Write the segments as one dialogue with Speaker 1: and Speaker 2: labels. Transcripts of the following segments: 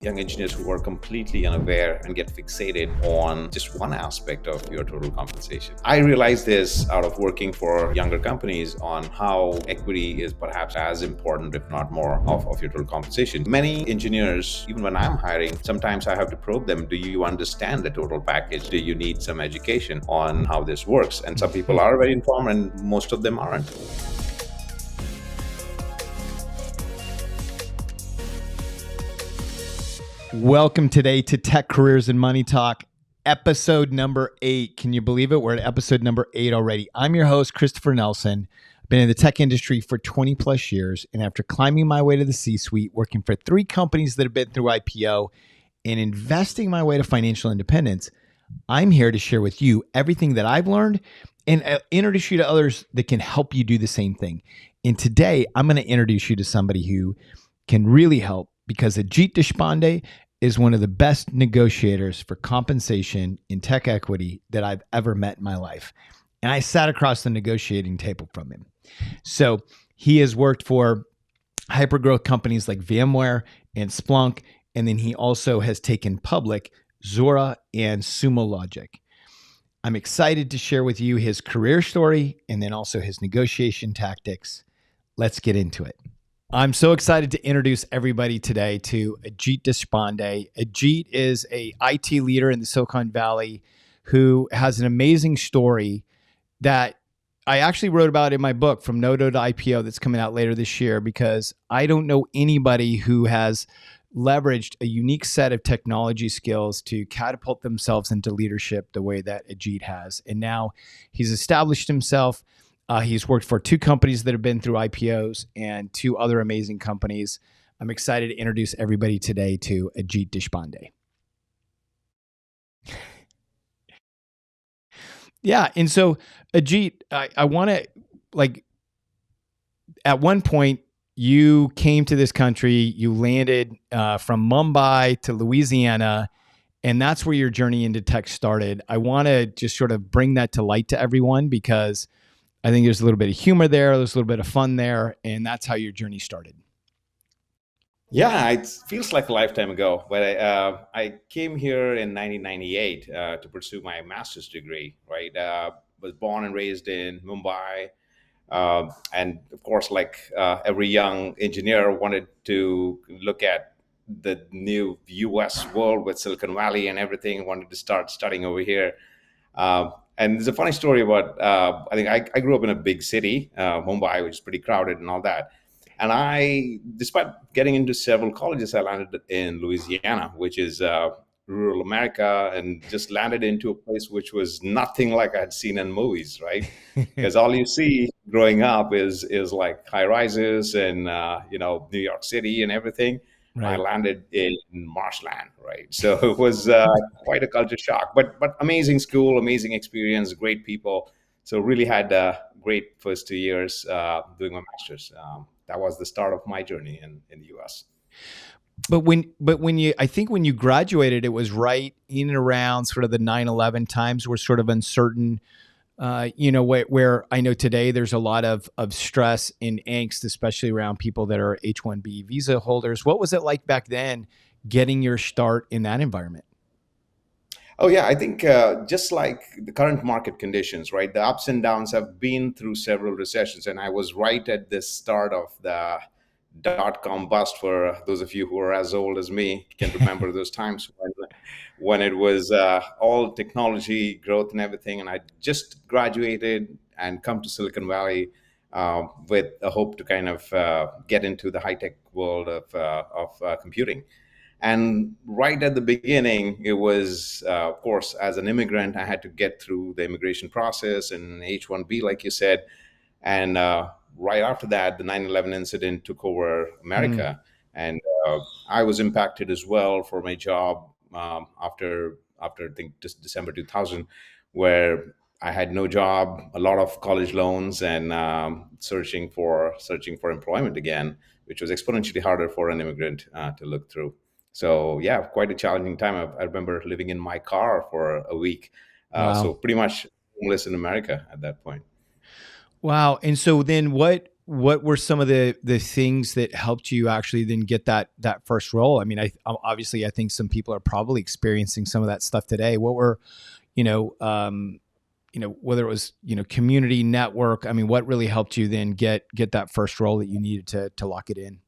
Speaker 1: young engineers who are completely unaware and get fixated on just one aspect of your total compensation. I realized this out of working for younger companies on how equity is perhaps as important, if not more, of your total compensation. Many engineers, even when I'm hiring, sometimes I have to probe them. Do you understand the total package? Do you need some education on how this works? And some people are very informed and most of them aren't.
Speaker 2: Welcome today to Tech Careers and Money Talk, episode number 8. Can you believe it? We're at episode number 8 already. I'm your host, Christopher Nelson. I've been in the tech industry for 20 plus years. And after climbing my way to the C-suite, working for 3 companies that have been through IPO and investing my way to financial independence, I'm here to share with you everything that I've learned and introduce you to others that can help you do the same thing. And today, I'm going to introduce you to somebody who can really help, because Ajit Deshpande is one of the best negotiators for compensation in tech equity that I've ever met in my life. And I sat across the negotiating table from him. So he has worked for hypergrowth companies like VMware and Splunk, and then he also has taken public Zuora and Sumo Logic. I'm excited to share with you his career story and then also his negotiation tactics. Let's get into it. I'm so excited to introduce everybody today to Ajit Deshpande. Ajit is a IT leader in the Silicon Valley who has an amazing story that I actually wrote about in my book, From No-Do to IPO, that's coming out later this year, because I don't know anybody who has leveraged a unique set of technology skills to catapult themselves into leadership the way that Ajit has. And now he's established himself. He's worked for 2 companies that have been through IPOs and 2 other amazing companies. I'm excited to introduce everybody today to Ajit Deshpande. Yeah. And so, Ajit, I want to, at one point, you came to this country, you landed from Mumbai to Louisiana, and that's where your journey into tech started. I want to just sort of bring that to light to everyone, because I think there's a little bit of humor there, there's a little bit of fun there, and that's how your journey started.
Speaker 1: Yeah, it feels like a lifetime ago, but I came here in 1998 to pursue my master's degree, right? Was born and raised in Mumbai. And of course, like every young engineer, wanted to look at the new US world with Silicon Valley and everything, wanted to start studying over here. And there's a funny story about, I grew up in a big city, Mumbai, which is pretty crowded and all that. And despite getting into several colleges, I landed in Louisiana, which is rural America, and just landed into a place which was nothing like I had seen in movies, right? Because all you see growing up is like high rises and New York City and everything. I
Speaker 2: Right.
Speaker 1: landed in marshland, right? So it was quite a culture shock, but amazing school, amazing experience, great people. So really had great first 2 years doing my master's. That was the start of my journey in the U.S.
Speaker 2: But I think when you graduated, it was right in and around sort of the 9/11 times were sort of uncertain. Where I know today there's a lot of stress and angst, especially around people that are H-1B visa holders. What was it like back then, getting your start in that environment?
Speaker 1: Oh yeah, I think just like the current market conditions, right? The ups and downs have been through several recessions, and I was right at the start of the dot-com bust. For those of you who are as old as me, can remember those times when it was all technology growth and everything. And I just graduated and come to Silicon Valley with a hope to kind of get into the high-tech world of computing. And right at the beginning, it was, of course, as an immigrant, I had to get through the immigration process and H-1B, like you said. And right after that, the 9/11 incident took over
Speaker 2: Mm.
Speaker 1: America. And I was impacted as well for my job after I think December 2000, where I had no job, a lot of college loans, and searching for employment again, which was exponentially harder for an immigrant to look through. So yeah, quite a challenging time. I remember living in my car for a week, so
Speaker 2: Wow.
Speaker 1: pretty much homeless in America at that point.
Speaker 2: Wow. And so then what were some of the things that helped you actually then get that first role? I mean, I obviously I think some people are probably experiencing some of that stuff today. What were, you know, whether it was, community network, I mean, what really helped you then get that first role that you needed to lock it in?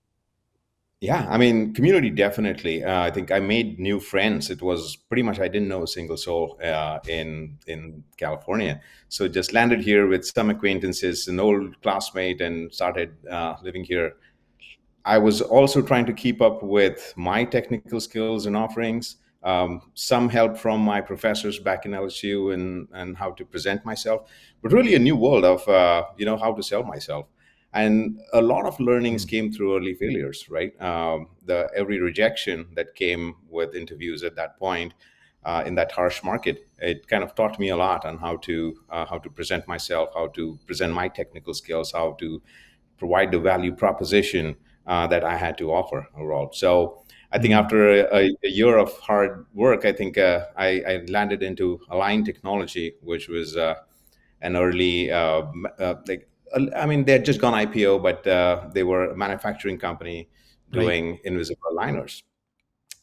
Speaker 1: Yeah, I mean, community definitely. I think I made new friends. It was pretty much I didn't know a single soul in California, so just landed here with some acquaintances, an old classmate, and started living here. I was also trying to keep up with my technical skills and offerings. Some help from my professors back in LSU and how to present myself, but really a new world of how to sell myself. And a lot of learnings
Speaker 2: Mm,
Speaker 1: came through early failures, right? The every rejection that came with interviews at that point in that harsh market, it kind of taught me a lot on how to present myself, how to present my technical skills, how to provide the value proposition that I had to offer overall. So I think
Speaker 2: mm,
Speaker 1: after a year of hard work, I think I landed into Align Technology, which was an early I mean they had just gone IPO, but they were a manufacturing company
Speaker 2: right.
Speaker 1: doing invisible aligners.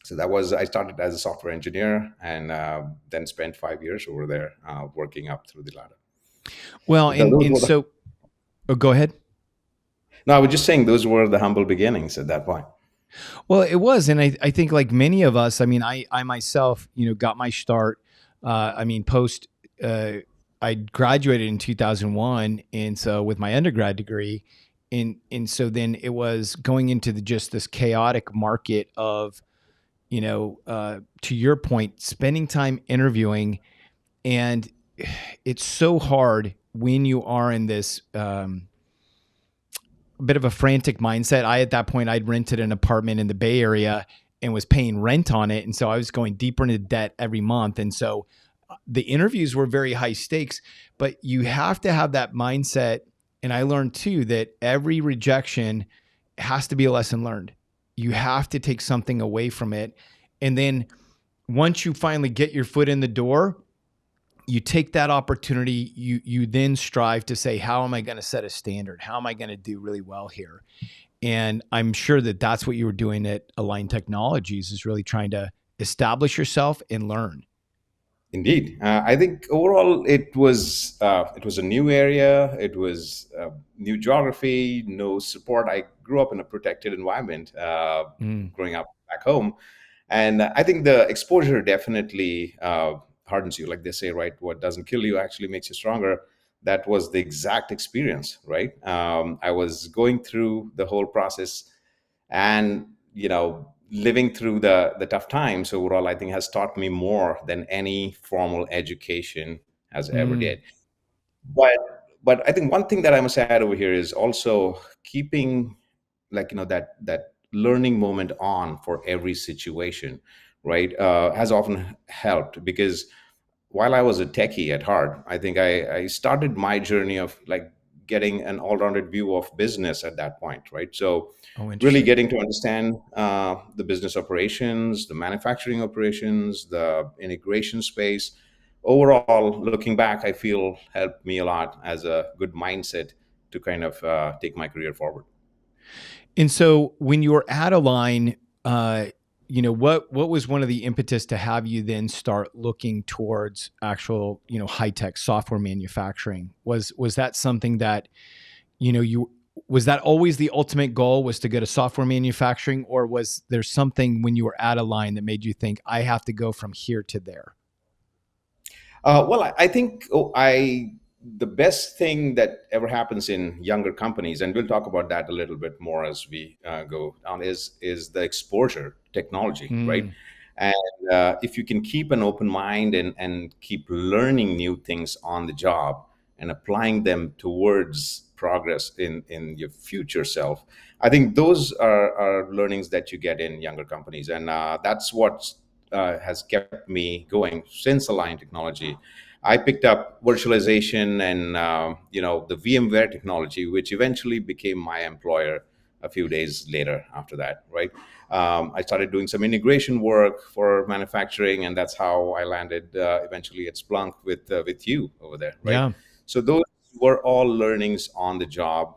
Speaker 1: So that was I started as a software engineer and then spent 5 years over there working up through the ladder.
Speaker 2: Well,
Speaker 1: So
Speaker 2: and
Speaker 1: those
Speaker 2: and
Speaker 1: were the,
Speaker 2: so oh, go ahead.
Speaker 1: no, I was just saying those were the humble beginnings at that point.
Speaker 2: Well, it was, and I think like many of us, I mean, I myself, got my start. I mean, post. I graduated in 2001, and so with my undergrad degree, and so then it was going into just this chaotic market of, to your point, spending time interviewing, and it's so hard when you are in this. Bit of a frantic mindset. At that point, I'd rented an apartment in the Bay Area and was paying rent on it. And so I was going deeper into debt every month. And so the interviews were very high stakes, but you have to have that mindset. And I learned too that every rejection has to be a lesson learned. You have to take something away from it. And then once you finally get your foot in the door, you take that opportunity, you then strive to say, how am I going to set a standard? How am I going to do really well here? And I'm sure that that's what you were doing at Align Technologies, is really trying to establish yourself and learn.
Speaker 1: Indeed, I think overall it was a new area. It was new geography, no support. I grew up in a protected environment,
Speaker 2: Mm.
Speaker 1: growing up back home, and I think the exposure definitely hardens you. Like they say, right? What doesn't kill you actually makes you stronger. That was the exact experience, right? I was going through the whole process and living through the tough times overall I think has taught me more than any formal education has ever
Speaker 2: Mm.
Speaker 1: did. But I think one thing that I must add over here is also keeping that learning moment on for every situation, right? Has often helped because while I was a techie at heart, I think I started my journey of like getting an all-rounded view of business at that point, right? So
Speaker 2: Oh,
Speaker 1: really
Speaker 2: interesting.
Speaker 1: getting to understand the business operations, the manufacturing operations, the integration space. Overall, looking back, I feel helped me a lot as a good mindset to kind of take my career forward.
Speaker 2: And so when you were at Align, what was one of the impetus to have you then start looking towards actual, high tech software manufacturing? Was that something that, you was that always the ultimate goal, was to go to software manufacturing, or was there something when you were at Align that made you think, I have to go from here to there?
Speaker 1: Well, I think the best thing that ever happens in younger companies, and we'll talk about that a little bit more as we go down, is the exposure technology, right?
Speaker 2: Mm,
Speaker 1: And if you can keep an open mind and keep learning new things on the job and applying them towards progress in your future self, I think those are learnings that you get in younger companies, and that's what has kept me going since Align Technology. I picked up virtualization and the VMware technology, which eventually became my employer a few days later after that. Right, I started doing some integration work for manufacturing, and that's how I landed eventually at Splunk with you over there. Right,
Speaker 2: yeah.
Speaker 1: so those were all learnings on the job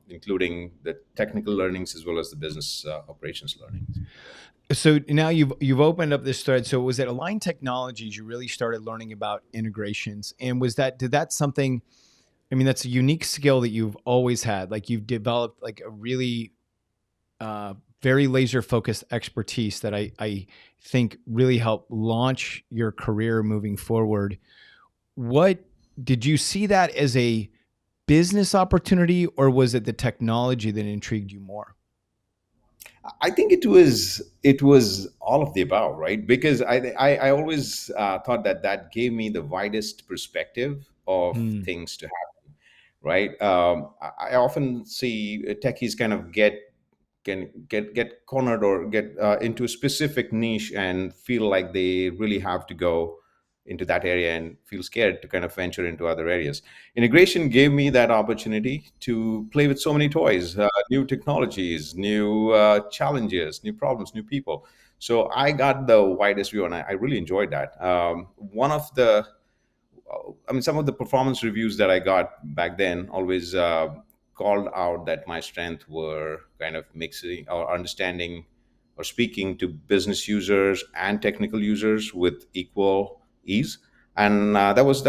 Speaker 1: including the technical learnings as well as the business operations learnings.
Speaker 2: So now you've opened up this thread. So was it Align Technologies you really started learning about integrations? And was that did that something? I mean, that's a unique skill that you've always had. Like you've developed like a really very laser focused expertise that I think really helped launch your career moving forward. What did you see that as a business opportunity, or was it the technology that intrigued you more?
Speaker 1: I think it was all of the above, right? Because I always thought that that gave me the widest perspective of
Speaker 2: Hmm.
Speaker 1: things to happen, right? I often see techies kind of get cornered or get into a specific niche and feel like they really have to go into that area and feel scared to kind of venture into other areas. Integration gave me that opportunity to play with so many toys, new technologies, new challenges, new problems, new people. So I got the widest view, and I really enjoyed that. One of the I mean, some of the performance reviews that I got back then always called out that my strength were kind of mixing or understanding or speaking to business users and technical users with equal ease, and that was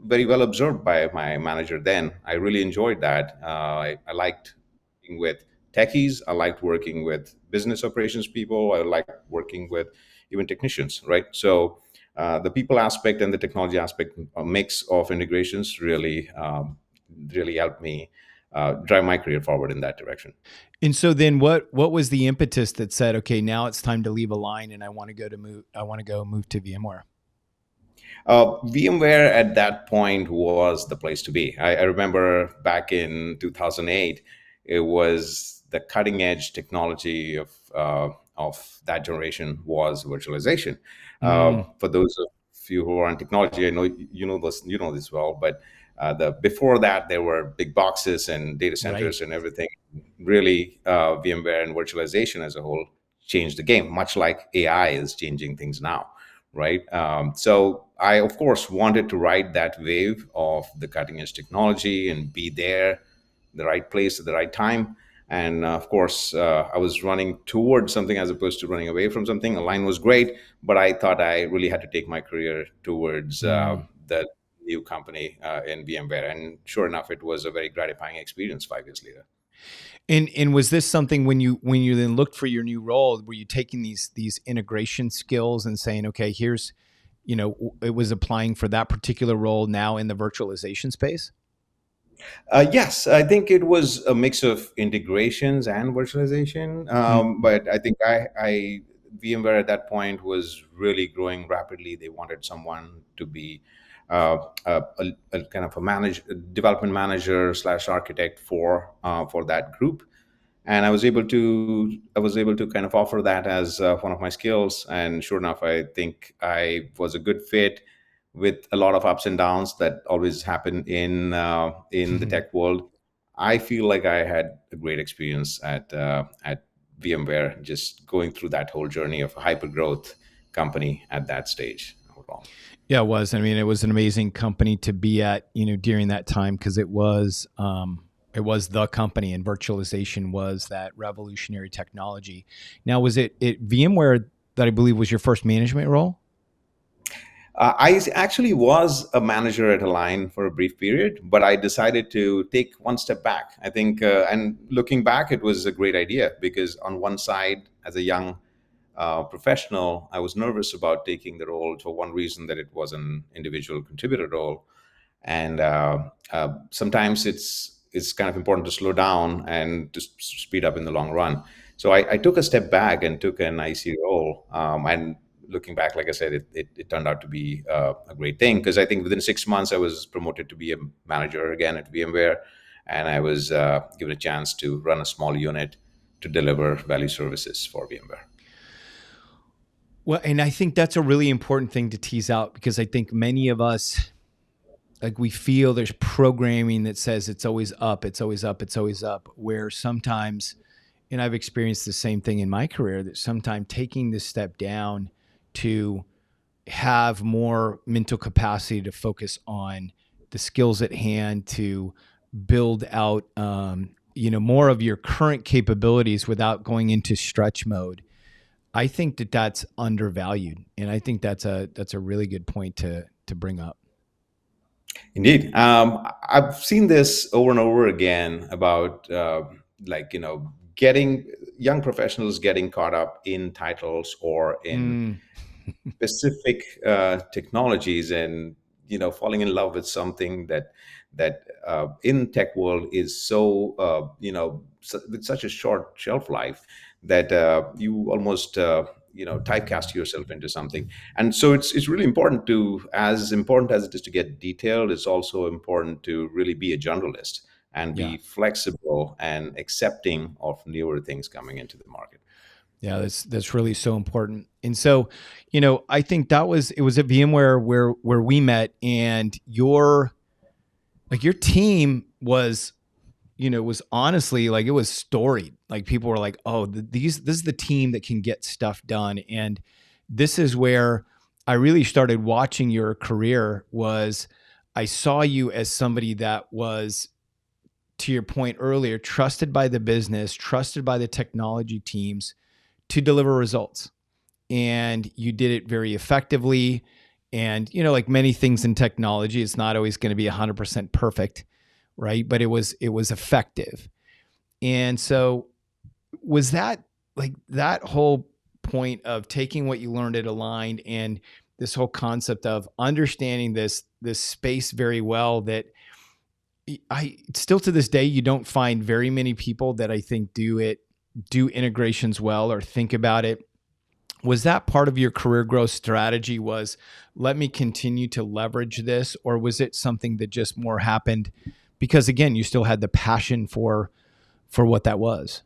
Speaker 1: very well observed by my manager. Then I really enjoyed that. I liked working with techies. I liked working with business operations people. I liked working with even technicians. Right, so the people aspect and the technology aspect, a mix of integrations, really helped me drive my career forward in that direction.
Speaker 2: And so then what was the impetus that said, okay, now it's time to leave Align and I want to go move to VMware?
Speaker 1: VMware at that point was the place to be. I remember back in 2008, it was the cutting edge technology of that generation was virtualization.
Speaker 2: Mm,
Speaker 1: For those of you who are in technology, I know you know this well, but the before that there were big boxes and data
Speaker 2: right.
Speaker 1: centers and everything. Really, VMware and virtualization as a whole changed the game, much like AI is changing things now, right? So I, of course, wanted to ride that wave of the cutting edge technology and be there, the right place at the right time. And of course, I was running towards something as opposed to running away from something. Align was great, but I thought I really had to take my career towards
Speaker 2: Mm.
Speaker 1: the new company in VMware. And sure enough, it was a very gratifying experience 5 years later.
Speaker 2: And was this something when you then looked for your new role, were you taking these integration skills and saying, okay, here's, it was applying for that particular role now in the virtualization space?
Speaker 1: Yes, I think it was a mix of integrations and virtualization.
Speaker 2: Mm.
Speaker 1: But I think VMware at that point was really growing rapidly. They wanted someone to be a kind of a development manager slash architect for that group, and I was able to kind of offer that as one of my skills. And sure enough, I think I was a good fit with a lot of ups and downs that always happen in the tech world. I feel like I had a great experience at VMware, just going through that whole journey of a hyper growth company at that stage. Overall.
Speaker 2: Yeah, it was. I mean, it was an amazing company to be at, during that time because it was the company and virtualization was that revolutionary technology. Now, was it VMware that I believe was your first management role?
Speaker 1: I actually was a manager at Align for a brief period, but I decided to take one step back. I think, and looking back, it was a great idea because on one side, as a young professional, I was nervous about taking the role for one reason, that it was an individual contributor role, and sometimes it's kind of important to slow down and to speed up in the long run. So I took a step back and took an IC role, and looking back, like I said, it turned out to be a great thing because I think within 6 months I was promoted to be a manager again at VMware, and I was given a chance to run a small unit to deliver value services for VMware.
Speaker 2: Well, and I think that's a really important thing to tease out because I think many of us, like, we feel there's programming that says it's always up, it's always up, it's always up, where sometimes, and I've experienced the same thing in my career, that sometimes taking this step down to have more mental capacity to focus on the skills at hand, to build out, more of your current capabilities without going into stretch mode. I think that that's undervalued, and I think that's a really good point to bring up.
Speaker 1: Indeed. I've seen this over and over again about getting young professionals getting caught up in titles or in
Speaker 2: Mm,
Speaker 1: specific technologies, and falling in love with something that in tech world is so with such a short shelf life that you almost typecast yourself into something. And so it's really important to, as important as it is to get detailed, it's also important to really be a generalist and
Speaker 2: yeah.
Speaker 1: be flexible and accepting of newer things coming into the market.
Speaker 2: Yeah, that's really so important. And so, I think it was at VMware where we met, and your team was, was honestly like, it was storied. Like, people were like, "Oh, this is the team that can get stuff done." And this is where I really started watching your career. Was I saw you as somebody that was, to your point earlier, trusted by the business, trusted by the technology teams to deliver results, and you did it very effectively. And like many things in technology, it's not always going to be 100% perfect, right? But it was effective. And so, was that, like, that whole point of taking what you learned at Aligned, and this whole concept of understanding this space very well, that I still to this day, you don't find very many people that I think do integrations well or think about it. Was that part of your career growth strategy? Was, let me continue to leverage this, or was it something that just more happened because, again, you still had the passion for what that was?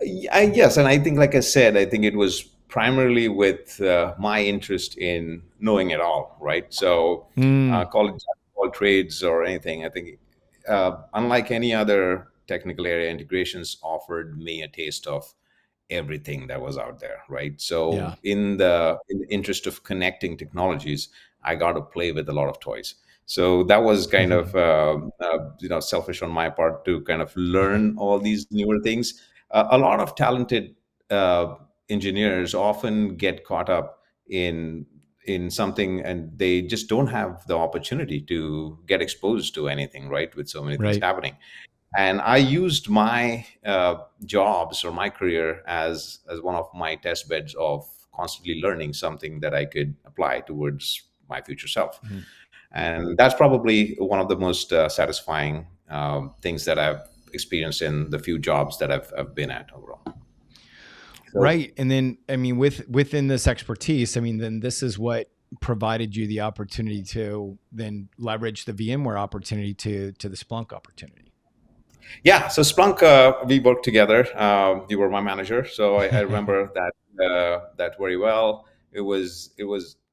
Speaker 1: Yes, and I think, like I said, I think it was primarily with my interest in knowing it all, right? So,
Speaker 2: Mm,
Speaker 1: call it jack of all trades or anything. I think, unlike any other technical area, integrations offered me a taste of everything that was out there, right?
Speaker 2: yeah.
Speaker 1: So, in the interest of connecting technologies, I got to play with a lot of toys. So that was kind of selfish on my part to kind of learn all these newer things. A lot of talented uh, engineers often get caught up in something, and they just don't have the opportunity to get exposed to anything, right, with so many things
Speaker 2: Right.
Speaker 1: happening. And I used my jobs or my career as one of my test beds of constantly learning something that I could apply towards my future self.
Speaker 2: Mhm.
Speaker 1: And that's probably one of the most satisfying things that I've experienced in the few jobs that I've been at overall. So
Speaker 2: Right. And then, I mean, within this expertise, I mean, then this is what provided you the opportunity to then leverage the VMware opportunity to the Splunk opportunity.
Speaker 1: yeah, so Splunk, we worked together. You were my manager, so I remember that very well. It was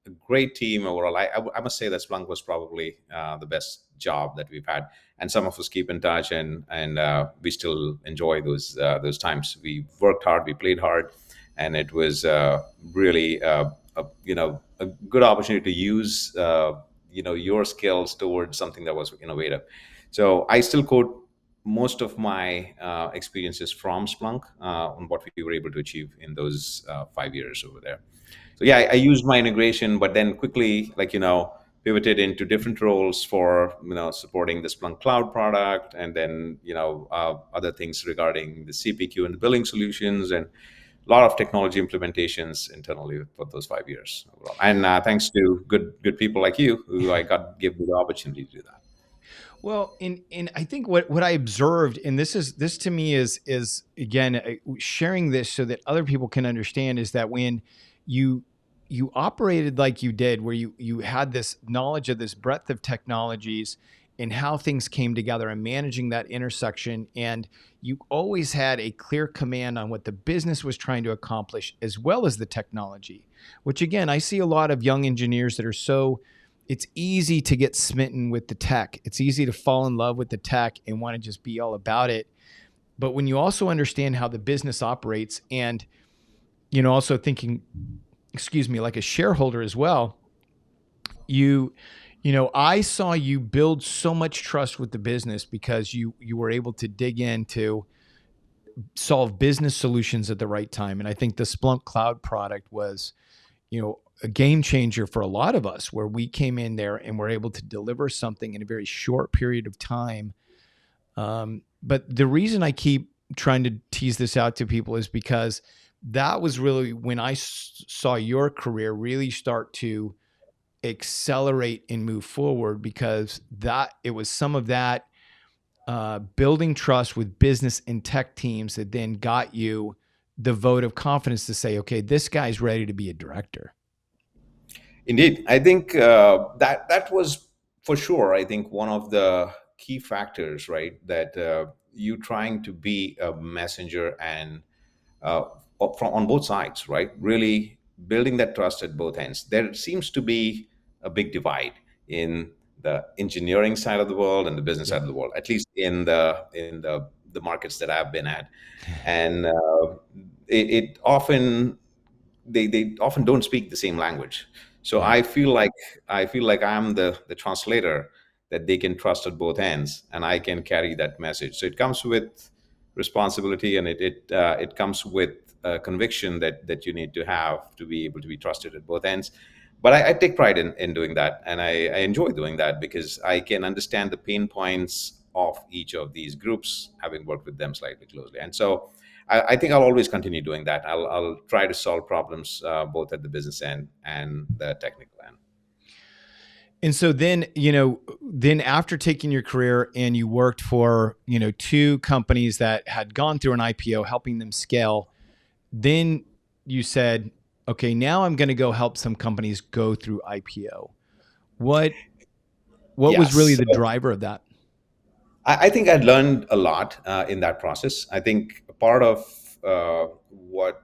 Speaker 1: a great team overall. I must say that Splunk was probably the best job that we've had, and some of us keep in touch, and we still enjoy those times. We worked hard, we played hard, and it was really a good opportunity to use your skills towards something that was innovative. So I still quote most of my experiences from Splunk on what we were able to achieve in those 5 years over there. So yeah, I used my integration, but then quickly, pivoted into different roles for supporting the Splunk Cloud product, and then other things regarding the CPQ and the billing solutions, and a lot of technology implementations internally for those 5 years overall. And thanks to good people like you, who I got give me the opportunity to do that.
Speaker 2: Well, in I think what I observed, and this to me is again, sharing this so that other people can understand, is that when you you operated like you did, where you had this knowledge of this breadth of technologies and how things came together and managing that intersection, and you always had a clear command on what the business was trying to accomplish as well as the technology. Which, again, I see a lot of young engineers that are so, it's easy to get smitten with the tech. It's easy to fall in love with the tech and want to just be all about it. But when you also understand how the business operates, and also thinking, excuse me, like a shareholder as well, you I saw you build so much trust with the business because you were able to dig into solve business solutions at the right time. And I think the Splunk cloud product was, a game changer for a lot of us where we came in there and were able to deliver something in a very short period of time. But the reason I keep trying to tease this out to people is because that was really when I saw your career really start to accelerate and move forward, because that it was some of that building trust with business and tech teams that then got you the vote of confidence to say, okay, this guy's ready to be a director.
Speaker 1: Indeed, I think that was for sure. I think one of the key factors, right, that you trying to be a messenger and uh, from on both sides, right, really building that trust at both ends. There seems to be a big divide in the engineering side of the world and the business side
Speaker 2: Yep.
Speaker 1: of the world, at least in the markets that I've been at, and it often they often don't speak the same language. So
Speaker 2: Yeah.
Speaker 1: I feel like I'm the translator that they can trust at both ends, and I can carry that message. So it comes with responsibility, and it comes with conviction that you need to have to be able to be trusted at both ends. But I take pride in doing that, and I enjoy doing that because I can understand the pain points of each of these groups, having worked with them slightly closely. And so I think I'll always continue doing that. I'll try to solve problems both at the business end and the technical end.
Speaker 2: And so then, then after taking your career and you worked for, two companies that had gone through an IPO, helping them scale, then you said, okay, now I'm going to go help some companies go through IPO. What was really
Speaker 1: Yes.
Speaker 2: the driver of that?
Speaker 1: I think I learned a lot in that process. I think part of what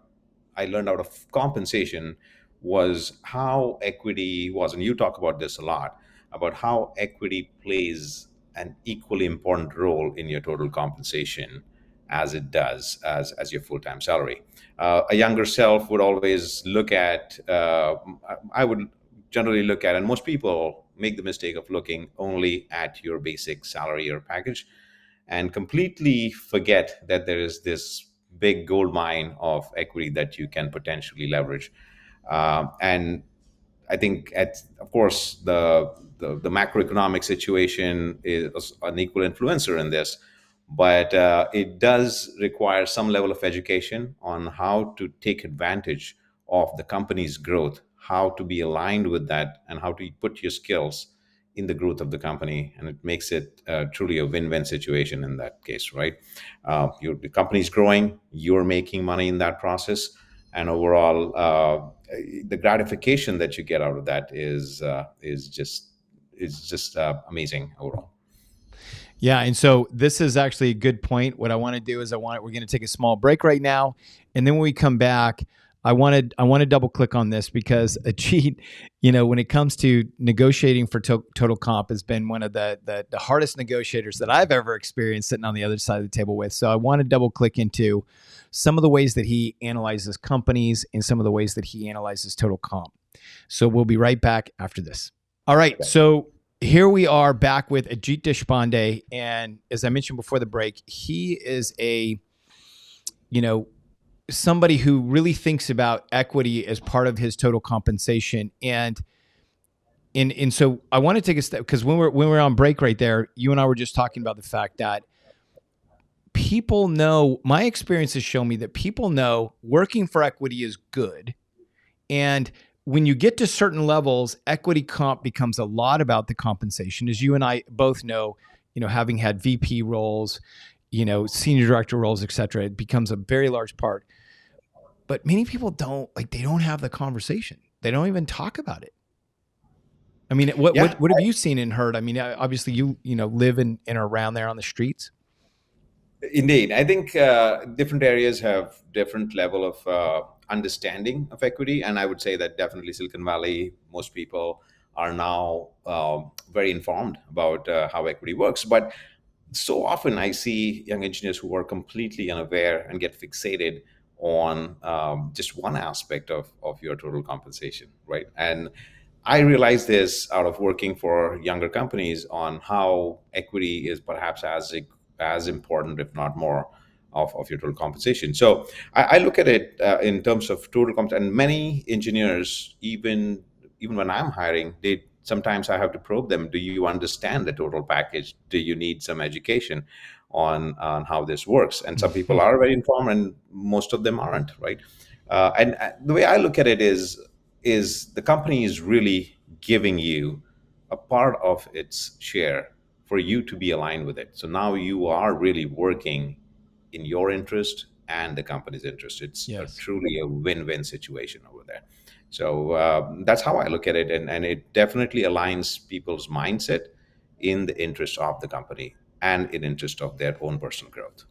Speaker 1: I learned out of compensation was how equity was, and you talk about this a lot, about how equity plays an equally important role in your total compensation as it does as your full-time salary. A younger self would always look at, I would generally look at, and most people make the mistake of looking only at your basic salary or package and completely forget that there is this big gold mine of equity that you can potentially leverage. And I think, of course, the macroeconomic situation is an equal influencer in this, but it does require some level of education on how to take advantage of the company's growth, how to be aligned with that, and how to put your skills in the growth of the company, and it makes it truly a win-win situation in that case, right? The company's growing, you're making money in that process, and overall, the gratification that you get out of that is just amazing overall.
Speaker 2: Yeah, and so this is actually a good point. What I want to do is we're going to take a small break right now, and then when we come back, I want to double click on this because a cheat, when it comes to negotiating for total comp, has been one of the hardest negotiators that I've ever experienced sitting on the other side of the table with. So I want to double click into some of the ways that he analyzes companies and some of the ways that he analyzes total comp. So we'll be right back after this. All right,
Speaker 1: Okay.
Speaker 2: so here we are back with Ajit Deshpande, and as I mentioned before the break, he is you know, somebody who really thinks about equity as part of his total compensation. And so I want to take a step, because when we're on break right there, you and I were just talking about the fact that people know, my experience has shown me that people know working for equity is good. And when you get to certain levels, equity comp becomes a lot about the compensation. As you and I both know, having had VP roles, senior director roles, et cetera, it becomes a very large part. But many people they don't have the conversation. They don't even talk about it. I mean, what
Speaker 1: Yeah,
Speaker 2: what what have you seen and heard? I mean, obviously you live in and around there on the streets.
Speaker 1: indeed. I think different areas have different level of understanding of equity, and I would say that definitely Silicon Valley, most people are now very informed about how equity works. But so often I see young engineers who are completely unaware and get fixated on just one aspect of your total compensation, right? And I realized this out of working for younger companies on how equity is perhaps as important, if not more, of your total compensation. So I look at it in terms of total comp, and many engineers, even when I'm hiring, they sometimes I have to probe them. Do you understand the total package? Do you need some education on how this works? And some people are very informed, and most of them aren't, right? And the way I look at it is the company is really giving you a part of its share for you to be aligned with it. So now you are really working in your interest and the company's interest. It's
Speaker 2: Yes.
Speaker 1: truly a win-win situation over there. So that's how I look at it, and it definitely aligns people's mindset in the interest of the company and in interest of their own personal growth.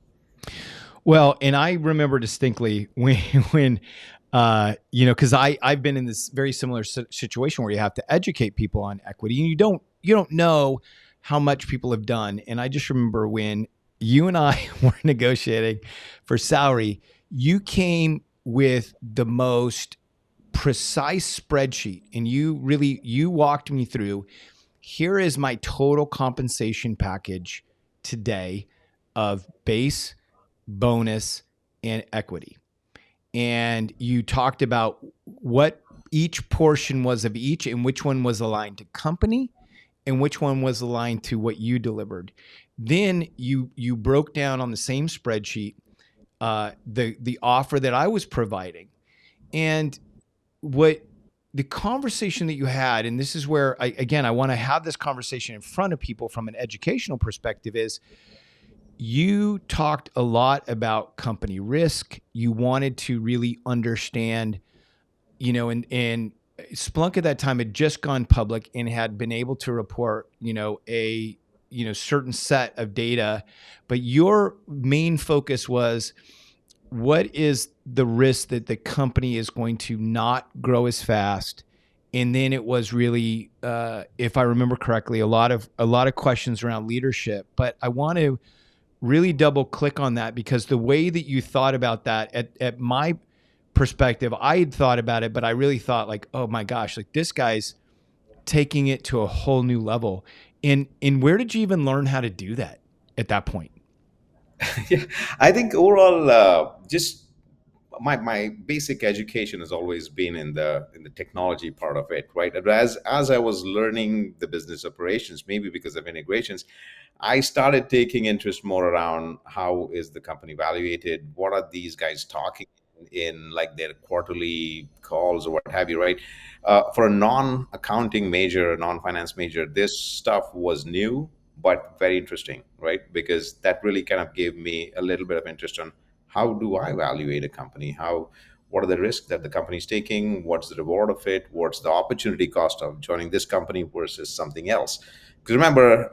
Speaker 2: Well, and I remember distinctly when because I've been in this very similar situation where you have to educate people on equity, and you don't know how much people have done. And I just remember when you and I were negotiating for salary, you came with the most precise spreadsheet, and you walked me through, here is my total compensation package today of base, bonus, and equity. And you talked about what each portion was of each, and which one was aligned to company and which one was aligned to what you delivered. Then you broke down on the same spreadsheet the offer that I was providing, and what the conversation that you had, and this is where I want to have this conversation in front of people from an educational perspective, is you talked a lot about company risk. You wanted to really understand, and Splunk at that time had just gone public and had been able to report, a certain set of data, but your main focus was, what is the risk that the company is going to not grow as fast? And then it was really, if I remember correctly, a lot of questions around leadership. But I want to really double click on that, because the way that you thought about that, at my perspective, I had thought about it, but I really thought like, oh my gosh, like this guy's taking it to a whole new level. And where did you even learn how to do that at that point?
Speaker 1: Yeah, I think overall, just my basic education has always been in the technology part of it, right? And as I was learning the business operations, maybe because of integrations, I started taking interest more around how is the company evaluated, what are these guys talking in like their quarterly calls or what have you, right? For a non-accounting major, a non-finance major, this stuff was new but very interesting, right? Because that really kind of gave me a little bit of interest on how do I evaluate a company? What are the risks that the company is taking? What's the reward of it? What's the opportunity cost of joining this company versus something else? Because remember,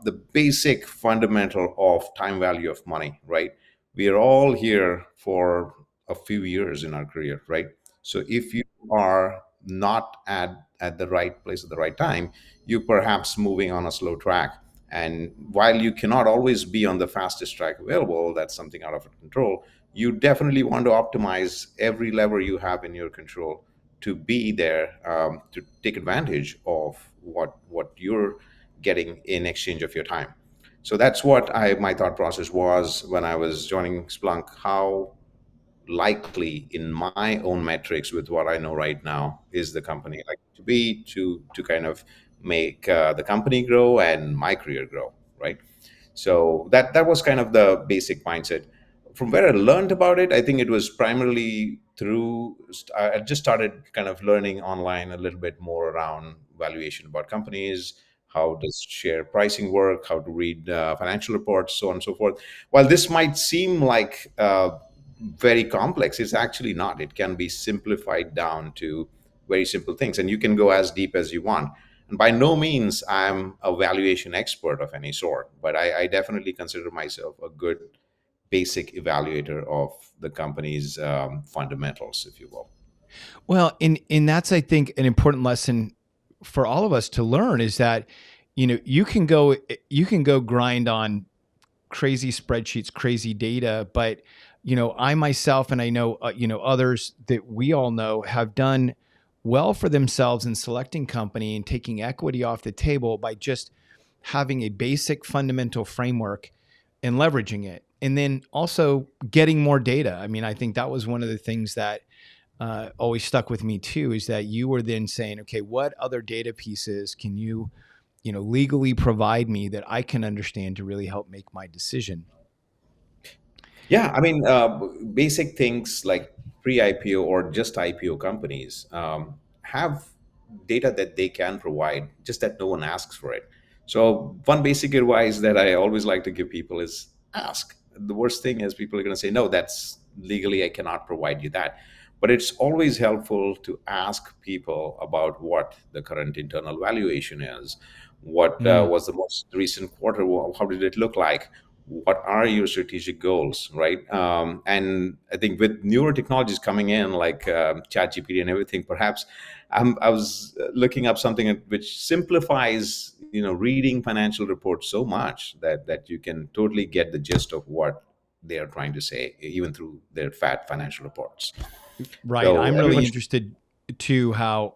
Speaker 1: the basic fundamental of time value of money, right? We are all here for a few years in our career, right? So if you are not at the right place at the right time, you perhaps moving on a slow track. And while you cannot always be on the fastest track available, that's something out of your control, you definitely want to optimize every lever you have in your control to be there, to take advantage of what you're getting in exchange of your time. So that's what my thought process was when I was joining Splunk. How likely in my own metrics with what I know right now is the company like to be to kind of make the company grow and my career grow, right? So that was kind of the basic mindset. From where I learned about it, I think it was primarily through I just started kind of learning online a little bit more around valuation about companies, how does share pricing work, how to read financial reports, so on and so forth. While this might seem like very complex, it's actually not. It can be simplified down to very simple things, and you can go as deep as you want. And by no means I'm a valuation expert of any sort, but I definitely consider myself a good basic evaluator of the company's fundamentals, if you will.
Speaker 2: Well, and that's, I think, an important lesson for all of us to learn, is that you can go grind on crazy spreadsheets, crazy data, but I myself, and I know others that we all know, have done well for themselves in selecting company and taking equity off the table by just having a basic fundamental framework and leveraging it. And then also getting more data. I mean, I think that was one of the things that always stuck with me too, is that you were then saying, okay, what other data pieces can you, legally provide me that I can understand to really help make my decision?
Speaker 1: Yeah, I mean, basic things like pre-IPO or just IPO companies have data that they can provide, just that no one asks for it. So, one basic advice that I always like to give people is ask. The worst thing is people are going to say, no, that's legally, I cannot provide you that. But it's always helpful to ask people about what the current internal valuation is, what
Speaker 2: Mm,
Speaker 1: was the most recent quarter, how did it look like, what are your strategic goals, right? And I think with newer technologies coming in like chat gpt and everything, perhaps I was looking up something which simplifies reading financial reports so much that you can totally get the gist of what they are trying to say even through their fat financial reports.
Speaker 2: right.
Speaker 1: So
Speaker 2: I'm
Speaker 1: everyone
Speaker 2: really
Speaker 1: should.
Speaker 2: interested too how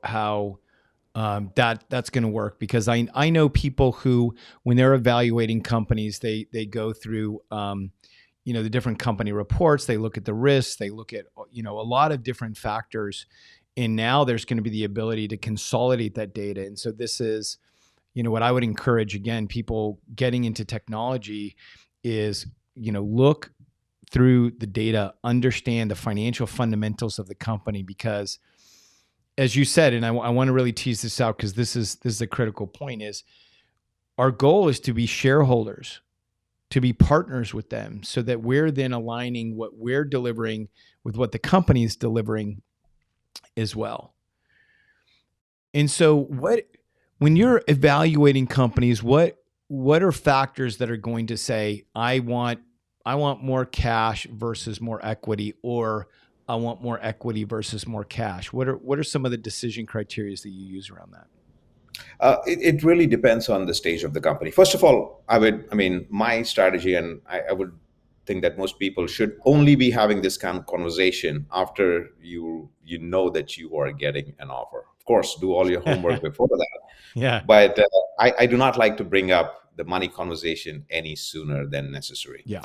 Speaker 2: that's going to work, because I know people who, when they're evaluating companies, they go through the different company reports, they look at the risks, they look at a lot of different factors, and now there's going to be the ability to consolidate that data. And so this is what I would encourage, again, people getting into technology is look through the data, understand the financial fundamentals of the company, because as you said, and I want to really tease this out because this is a critical point, is our goal is to be shareholders, to be partners with them, so that we're then aligning what we're delivering with what the company is delivering as well. And so when you're evaluating companies, what are factors that are going to say, I want more cash versus more equity, or I want more equity versus more cash? What are some of the decision criteria that you use around that?
Speaker 1: It really depends on the stage of the company. First of all, I mean, my strategy, and I would think that most people should only be having this kind of conversation after you know that you are getting an offer. Of course, do all your homework before that.
Speaker 2: Yeah.
Speaker 1: But I do not like to bring up the money conversation any sooner than necessary.
Speaker 2: Yeah.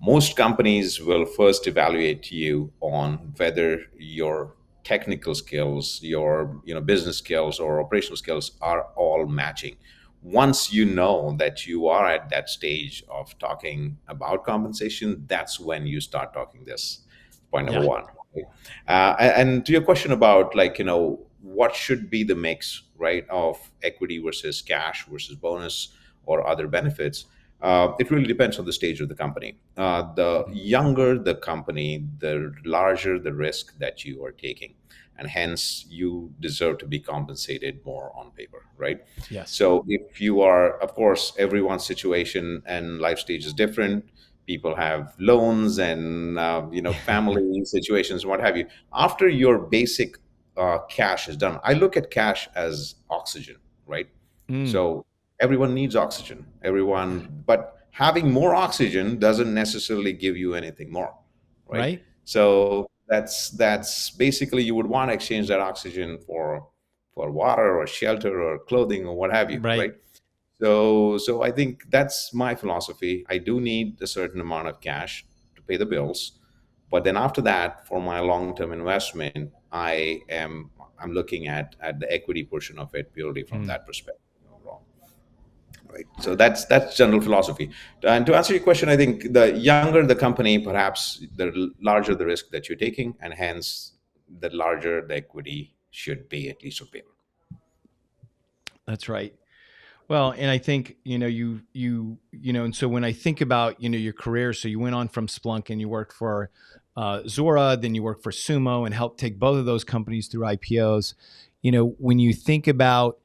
Speaker 1: Most companies will first evaluate you on whether your technical skills, your business skills or operational skills are all matching. Once you know that you are at that stage of talking about compensation, that's when you start talking this. Point number
Speaker 2: Yeah.
Speaker 1: one. And to your question about, like, what should be the mix, right, of equity versus cash versus bonus or other benefits, it really depends on the stage of the company. The
Speaker 2: Mhm.
Speaker 1: younger the company, the larger the risk that you are taking, and hence you deserve to be compensated more on paper, right?
Speaker 2: Yes.
Speaker 1: So if you are, of course, everyone's situation and life stage is different. People have loans and family situations, what have you. After your basic cash is done, I look at cash as oxygen, right?
Speaker 2: Mm,
Speaker 1: So everyone needs oxygen, everyone, but having more oxygen doesn't necessarily give you anything more, right?
Speaker 2: right.
Speaker 1: So that's basically, you would want to exchange that oxygen for water or shelter or clothing or what have you,
Speaker 2: Right.
Speaker 1: right? So I think that's my philosophy. I do need a certain amount of cash to pay the bills, but then after that, for my long-term investment, I'm looking at the equity portion of it purely from
Speaker 2: Mm.
Speaker 1: that perspective overall, right? So that's general philosophy. And to answer your question, I think the younger the company, perhaps the larger the risk that you're taking, and hence the larger the equity should be, at least on paper.
Speaker 2: That's right. Well, and I think and so when I think about your career, so you went on from Splunk and you worked for Zora, then you worked for Sumo and helped take both of those companies through IPOs. When you think about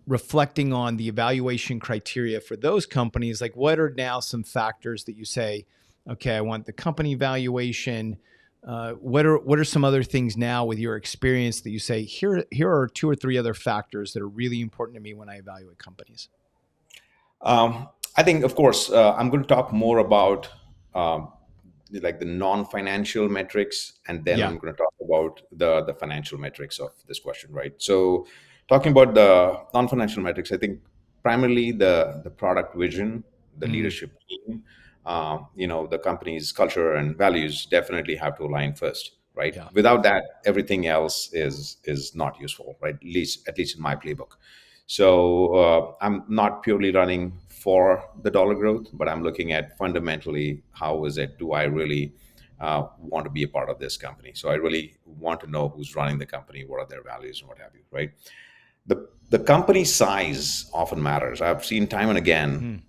Speaker 2: reflecting on the evaluation criteria for those companies, like what are now some factors that you say, okay, I want the company valuation. What are some other things now with your experience that you say, here are two or three other factors that are really important to me when I evaluate companies?
Speaker 1: I think, of course, I'm going to talk more about um, like the non-financial metrics, and then
Speaker 2: Yeah.
Speaker 1: I'm going to talk about the financial metrics of this question, right? So, talking about the non-financial metrics, I think primarily the product vision, the
Speaker 2: Mm,
Speaker 1: leadership team, the company's culture and values definitely have to align first, right?
Speaker 2: yeah.
Speaker 1: Without that, everything else is not useful, right? At least in my playbook. So I'm not purely running for the dollar growth, but I'm looking at fundamentally how is it do I really want to be a part of this company. So I really want to know who's running the company, what are their values, and what have you, right? The company size often matters. I've seen time and again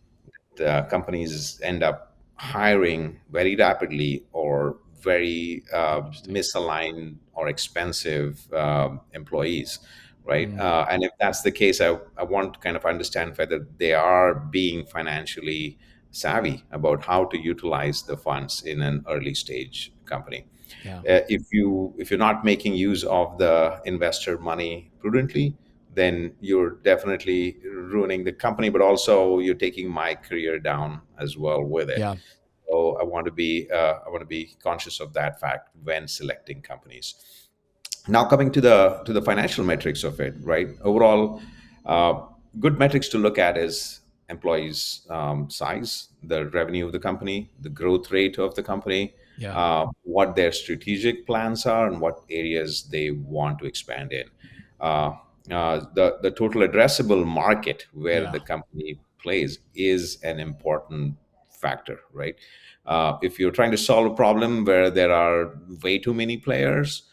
Speaker 2: Mm,
Speaker 1: companies end up hiring very rapidly or very
Speaker 2: interesting.
Speaker 1: misaligned or expensive employees, right?
Speaker 2: Mm,
Speaker 1: And if that's the case, I want to kind of understand whether they are being financially savvy about how to utilize the funds in an early stage company.
Speaker 2: yeah.
Speaker 1: If you're not making use of the investor money prudently, then you're definitely ruining the company, but also you're taking my career down as well with it.
Speaker 2: Yeah.
Speaker 1: So I want to be conscious of that fact when selecting companies. Now coming to the financial metrics of it, right? Overall, uh, good metrics to look at is employees size, the revenue of the company, the growth rate of the company,
Speaker 2: Yeah.
Speaker 1: what their strategic plans are, and what areas they want to expand in. The total addressable market where
Speaker 2: Yeah.
Speaker 1: the company plays is an important factor, right? If you're trying to solve a problem where there are way too many players,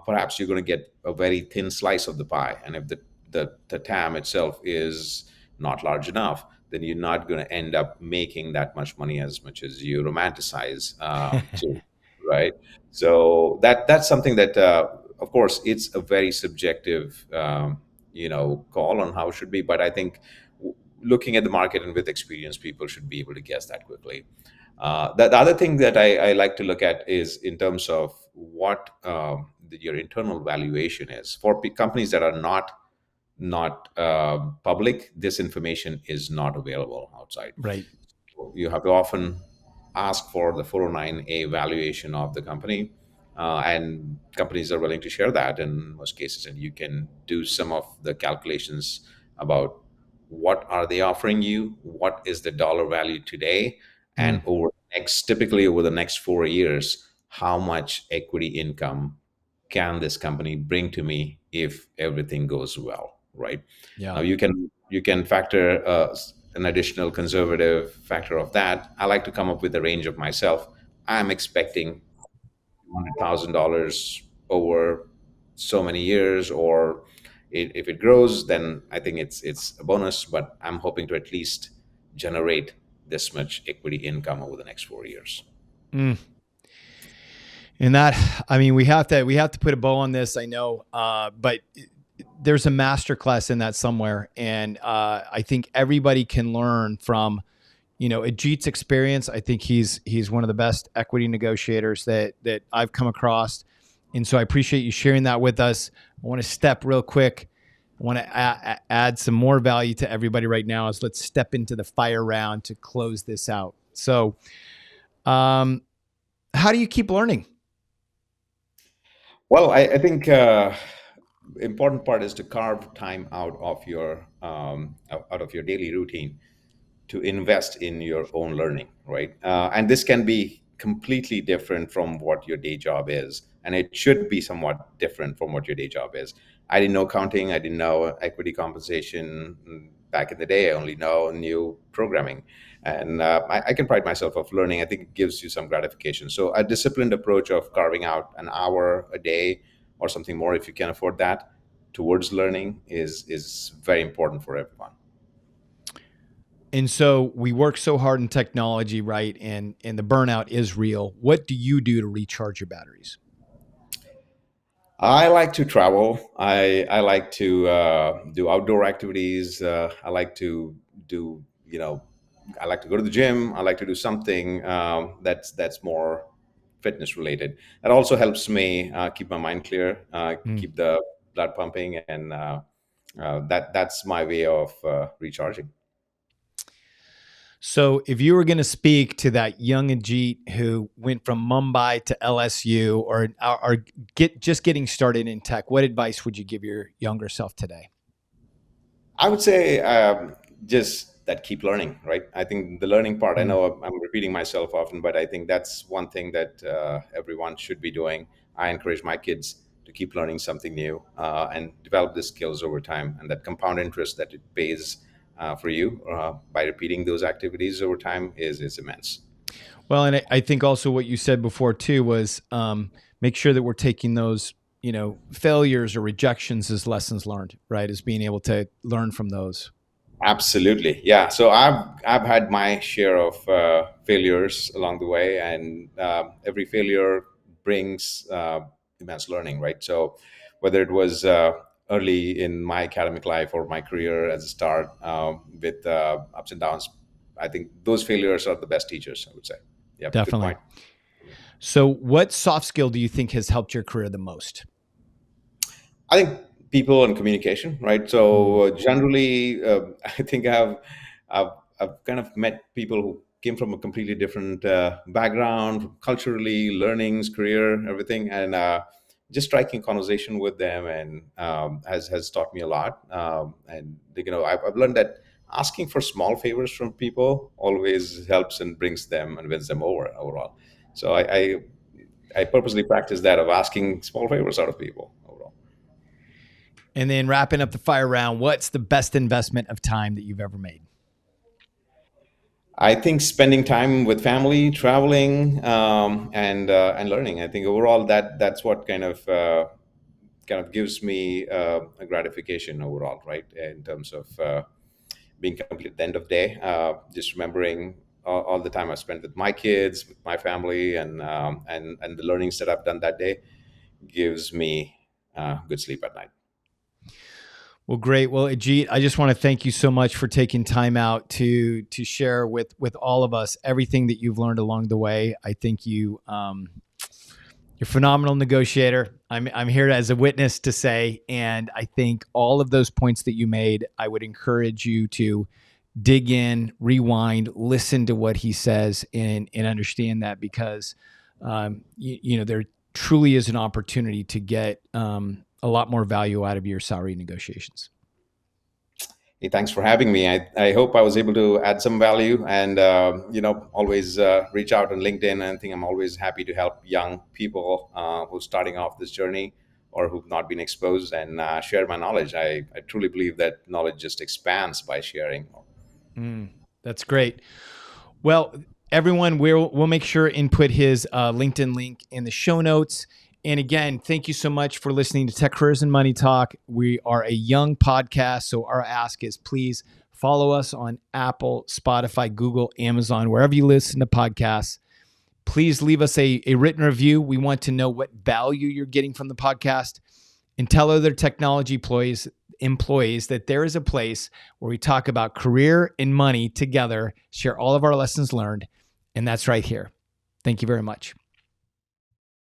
Speaker 1: perhaps you're going to get a very thin slice of the pie. And if the TAM itself is not large enough, then you're not going to end up making that much money as much as you romanticize to, right? So that's something that, of course, it's a very subjective, call on how it should be. But I think looking at the market and with experience, people should be able to guess that quickly. The other thing that I like to look at is in terms of what your internal valuation is for companies that are not public. This information is not available outside.
Speaker 2: Right.
Speaker 1: You have to often ask for the 409A valuation of the company, and companies are willing to share that in most cases. And you can do some of the calculations about what are they offering you, what is the dollar value today, and
Speaker 2: Mm,
Speaker 1: typically over the next 4 years, how much equity income can this company bring to me if everything goes well, right?
Speaker 2: yeah.
Speaker 1: Now you can factor an additional conservative factor of that. I like to come up with a range of myself. I'm expecting $100,000 over so many years, or if it grows, then I think it's a bonus. But I'm hoping to at least generate this much equity income over the next 4 years.
Speaker 2: Mm. And that, I mean, we have to put a bow on this. I know, but there's a master class in that somewhere, and I think everybody can learn from Ajit's experience. I think he's one of the best equity negotiators that I've come across, and so I appreciate you sharing that with us. I want to step real quick. I want to add some more value to everybody right now. As let's step into the fire round to close this out. So, um, how do you keep learning?
Speaker 1: Well, I think important part is to carve time out of your daily routine to invest in your own learning, right? And this can be completely different from what your day job is, and it should be somewhat different from what your day job is. I didn't know accounting, I didn't know equity compensation back in the day. I only know new programming, and I can pride myself of learning. I think it gives you some gratification. So a disciplined approach of carving out an hour a day or something more, if you can afford that, towards learning is very important for everyone.
Speaker 2: And so we work so hard in technology, right? And the burnout is real. What do you do to recharge your batteries?
Speaker 1: I like to travel. I like to do outdoor activities. I like to do I like to go to the gym. I like to do something that's more fitness related. That also helps me keep my mind clear,
Speaker 2: Mm.
Speaker 1: keep the blood pumping, and that's my way of recharging.
Speaker 2: So, if you were going to speak to that young Ajit who went from Mumbai to LSU, or just getting started in tech, what advice would you give your younger self today?
Speaker 1: I would say just that keep learning, right? I think the learning part, I
Speaker 2: Mm.
Speaker 1: know I'm repeating myself often, but I think that's one thing that everyone should be doing. I encourage my kids to keep learning something new and develop the skills over time, and that compound interest that it pays for you by repeating those activities over time is immense.
Speaker 2: Well, and I think also what you said before too was make sure that we're taking those, failures or rejections as lessons learned, right? As being able to learn from those.
Speaker 1: Absolutely, yeah. So I've had my share of failures along the way, and every failure brings immense learning, right? So whether it was early in my academic life or my career as a start with ups and downs, I think those failures are the best teachers. I would say. Yep, good
Speaker 2: Definitely.
Speaker 1: point.
Speaker 2: So, what soft skill do you think has helped your career the most?
Speaker 1: I think people and communication, right?
Speaker 2: Mm.
Speaker 1: So generally, I think I've I've kind of met people who came from a completely different background, culturally, learnings, career, everything, and just striking conversation with them and has taught me a lot. And I've learned that asking for small favors from people always helps and brings them and wins them over overall. So I purposely practice that of asking small favors out of people overall.
Speaker 2: And then wrapping up the fire round, what's the best investment of time that you've ever made?
Speaker 1: I think spending time with family, traveling, and learning. I think overall that's what kind of gives me a gratification overall, right? In terms of being complete at the end of the day, just remembering all the time I spent with my kids, with my family, and the learnings that I've done that day gives me good sleep at night.
Speaker 2: Well, great. Well, Ajit, I just want to thank you so much for taking time out to share with all of us everything that you've learned along the way. I think you're a phenomenal negotiator. I'm here as a witness to say, and I think all of those points that you made, I would encourage you to dig in, rewind, listen to what he says, and understand that because there truly is an opportunity to get a lot more value out of your salary negotiations.
Speaker 1: Hey, thanks for having me. I hope I was able to add some value and, always reach out on LinkedIn. I think I'm always happy to help young people who's starting off this journey or who've not been exposed and share my knowledge. I truly believe that knowledge just expands by sharing.
Speaker 2: Mm, that's great. Well, everyone, we'll make sure and put his LinkedIn link in the show notes. And again, thank you so much for listening to Tech Careers and Money Talk. We are a young podcast, so our ask is please follow us on Apple, Spotify, Google, Amazon, wherever you listen to podcasts. Please leave us a written review. We want to know what value you're getting from the podcast, and tell other technology employees that there is a place where we talk about career and money together, share all of our lessons learned, and that's right here. Thank you very much.